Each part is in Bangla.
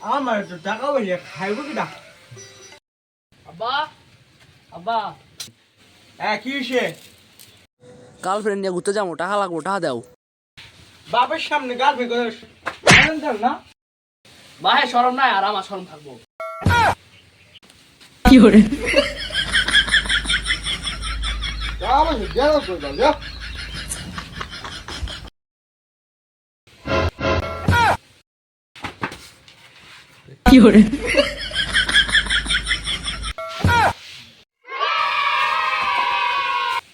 আমার তো টাকা পয়সা খাইব কিনা। আব্বা আব্বা কি হয়েছে? গার্লফ্রেন্ড নিয়ে ঘুরতে যাবো, টাকা লাগবো, টাকা দাও। বাপের সামনে গার্লফ্রেন্ড করে না? বাহে শরম নাই আর আমার শরম থাকবো। কি করে কি করে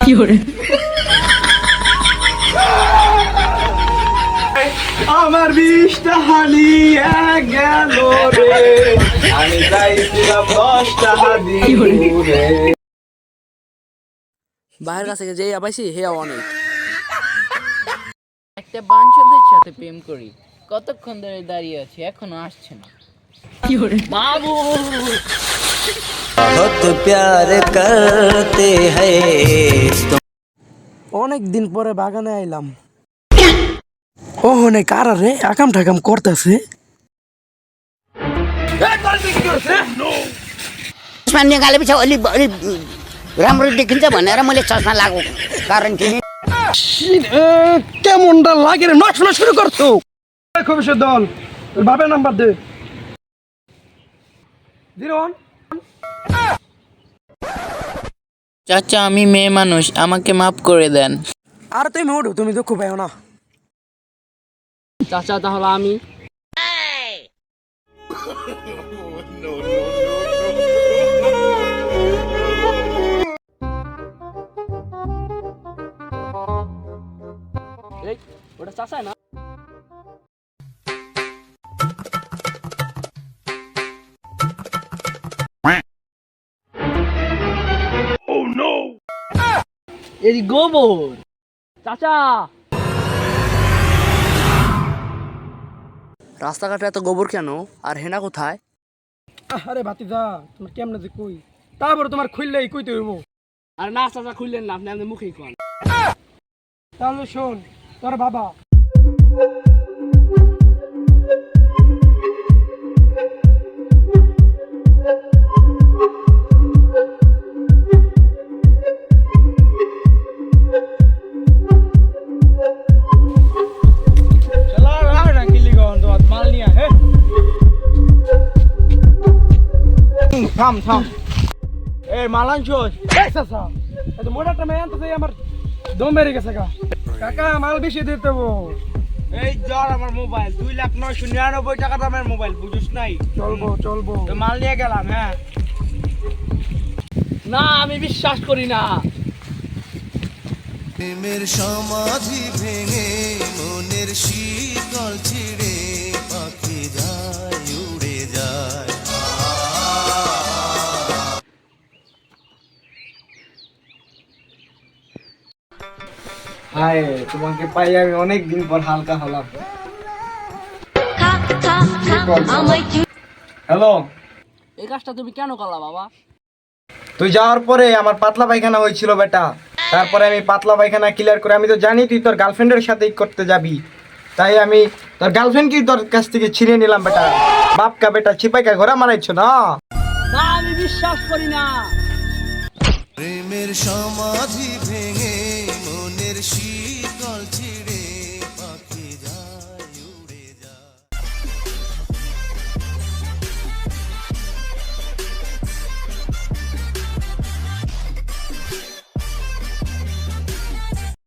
কি করে আমার 20টা হানি গেল রে, আমি যাইছিলাম 10টা হানি রে। বাহের কাছে যে পাইছি হে অনেক। একটা বাঞ্চদের সাথে প্রেম করি, কতক্ষণ ধরে দাঁড়িয়ে আছি, এখনো আসছে না। কি করে বাবু बहुत प्यार करते हैं। অনেক দিন পরে বাগানে আইলাম। ও হনে কারা রে আকাম ঠাকাম করতেছে। चस्मा निकाले पछि अलि अलि राम्रो देखिन्छ भनेर मैले चस्मा लगाएको कारण कि কেমনটা লাগে রে, নষ্ট শুরু করছো। খুব দল তোর বাবার নাম্বার দে। 01 চাচা আমি মেয়ে মানুষ, আমাকে মাফ করে দেন। আর তুমি ওঠো, তুমি দুঃখ পাও না। চাচা তাহলে আমি এই ওটা চাচা না। এই গোবর চাচা। রাস্তাঘাটে এত গোবর কেন, আর হেনা কোথায়? আরে ভাতিজা তোমার কেমনে যে কই, তারপরে তোমার খুললেই কইতে হইব। আর না চাচা খুললেন না, আপনি আমাদের মুখেই কোন। তাহলে শোন, তোর বাবা থাম থাম, এই মালাঞ্চোস মোটাটা মেয়ে আনতে আমার দম বেড়ে গেছে গা। কাকা মাল বেশি দিতে হবো। এই ধর আমার মোবাইল 2,09,99 টাকা দামের মোবাইল, বুঝিস নাই? চলবো চলবো। তো মাল নিয়ে গেলাম। হ্যাঁ না আমি বিশ্বাস করি না। প্রেমের সমাধি ভেঙে মনের শীতল ছিঁড়ে পাখি যায় উড়ে যায়। হায়, তোমাকে পাই আমি অনেক দিন পর হালকা হলাম। হ্যালো, এই কাজটা তুমি কেন করলা বাবা? তুই যাওয়ার পরে আমার পাতলা পায়খানা হয়েছিল বেটা। তারপরে আমি পাতলা পায়খানা ক্লিয়ার করে, আমি তো জানি তুই তোর গার্লফ্রেন্ডের সাথেই করতে যাবি, তাই আমি তোর গার্লফ্রেন্ড কি তোর কাছ থেকে ছিনিয়ে নিলাম বেটা। বাপকা বেটা ছিপাইকা ঘোরা মারাইছো না। না আমি বিশ্বাস করি না। প্রেমের সমাধি ভেঙে মনের শীতল